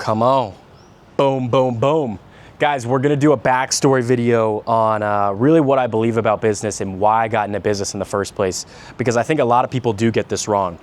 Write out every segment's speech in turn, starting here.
Come on. Boom, boom, boom. Guys, we're gonna do a backstory video on really what I believe about business and why I got into business in the first place. Because I think a lot of people do get this wrong.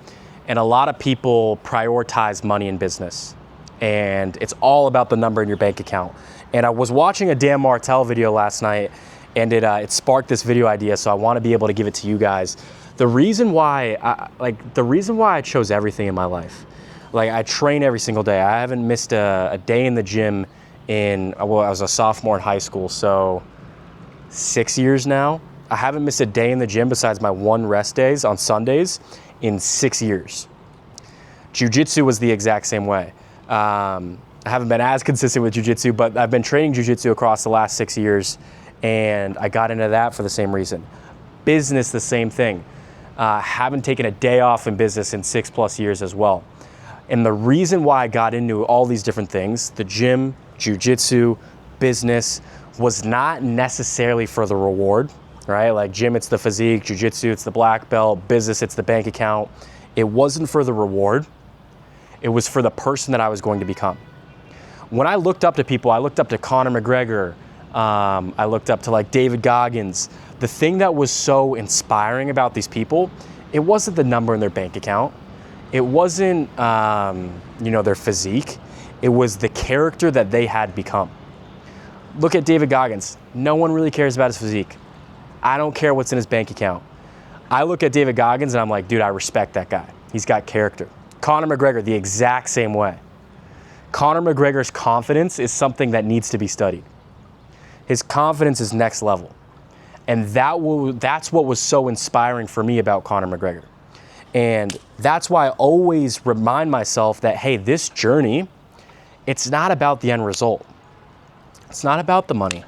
And a lot of people prioritize money in business. And it's all about the number in your bank account. And I was watching a Dan Martell video last night, and it sparked this video idea, so I wanna be able to give it to you guys. The reason why I chose everything in my life. Like, I train every single day. I haven't missed a day in the gym I was a sophomore in high school, so 6 years now. I haven't missed a day in the gym besides my one rest days on Sundays in 6 years. Jiu-jitsu was the exact same way. I haven't been as consistent with jiu-jitsu, but I've been training jiu-jitsu across the last 6 years, and I got into that for the same reason. Business, the same thing. Haven't taken a day off in business in 6+ years as well. And the reason why I got into all these different things, the gym, jiu-jitsu, business, was not necessarily for the reward, right? Like gym, it's the physique, jiu-jitsu, it's the black belt, business, it's the bank account. It wasn't for the reward. It was for the person that I was going to become. When I looked up to people, I looked up to Conor McGregor, I looked up to like David Goggins. The thing that was so inspiring about these people, it wasn't the number in their bank account. It wasn't, their physique. It was the character that they had become. Look at David Goggins. No one really cares about his physique. I don't care what's in his bank account. I look at David Goggins and I'm like, dude, I respect that guy. He's got character. Conor McGregor, the exact same way. Conor McGregor's confidence is something that needs to be studied. His confidence is next level. And that's what was so inspiring for me about Conor McGregor. And that's why I always remind myself that, hey, this journey, it's not about the end result. It's not about the money.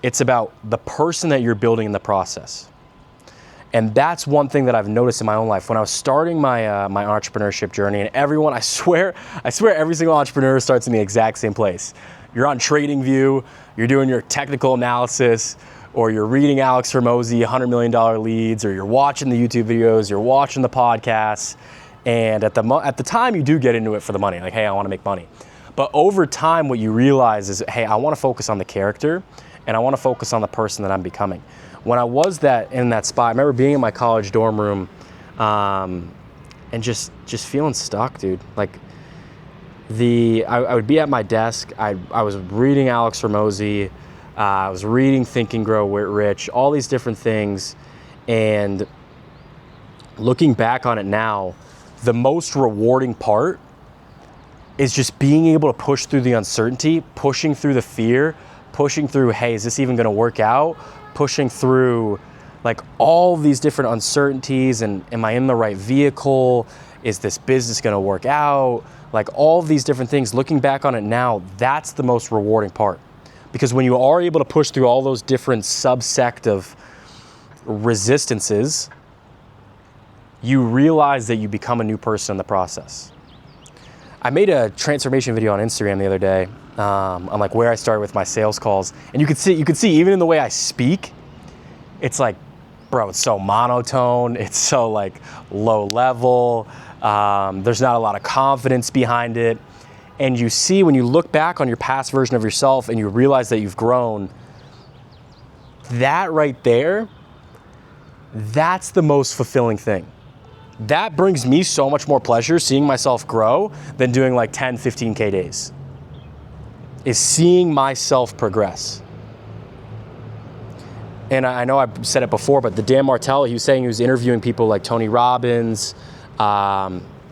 It's about the person that you're building in the process. And that's one thing that I've noticed in my own life. When I was starting my my entrepreneurship journey, and everyone, I swear every single entrepreneur starts in the exact same place. You're on TradingView, you're doing your technical analysis, or you're reading Alex Hormozi, $100 million leads, or you're watching the YouTube videos, you're watching the podcasts, and at the time you do get into it for the money, like, hey, I wanna make money. But over time, what you realize is, hey, I wanna focus on the character, and I wanna focus on the person that I'm becoming. When I was in that spot, I remember being in my college dorm room, and just feeling stuck, dude. Like, I would be at my desk, I was reading Alex Hormozi, I was reading Think and Grow Rich, all these different things, and looking back on it now, the most rewarding part is just being able to push through the uncertainty, pushing through the fear, pushing through, hey, is this even gonna work out? Pushing through like all these different uncertainties, and am I in the right vehicle? Is this business gonna work out? Like all these different things, looking back on it now, that's the most rewarding part. Because when you are able to push through all those different subsect of resistances, you realize that you become a new person in the process. I made a transformation video on Instagram the other day on like where I started with my sales calls. And you could see even in the way I speak, it's like, bro, it's so monotone. It's so like low level. There's not a lot of confidence behind it. And you see, when you look back on your past version of yourself and you realize that you've grown, that right there, that's the most fulfilling thing. That brings me so much more pleasure, seeing myself grow, than doing like 10, 15K days. Is seeing myself progress. And I know I've said it before, but the Dan Martell, he was saying he was interviewing people like Tony Robbins,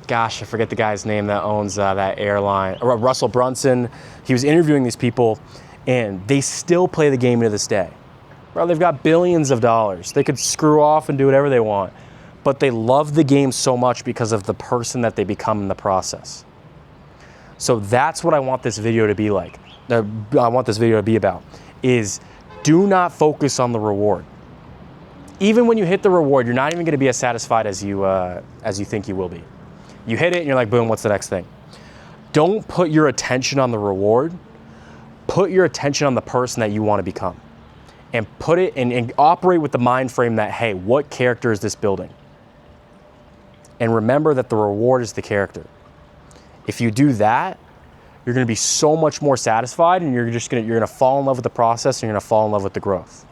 gosh, I forget the guy's name that owns that airline, Russell Brunson. He was interviewing these people, and they still play the game to this day. Bro, they've got billions of dollars. They could screw off and do whatever they want, but they love the game so much because of the person that they become in the process. So that's what I want this video to be like. I want this video to be about, is do not focus on the reward. Even when you hit the reward, you're not even gonna be as satisfied as you think you will be. You hit it and you're like, boom, what's the next thing? Don't put your attention on the reward. Put your attention on the person that you want to become. And put it and operate with the mind frame that, hey, what character is this building? And remember that the reward is the character. If you do that, you're gonna be so much more satisfied, and you're gonna fall in love with the process, and you're gonna fall in love with the growth.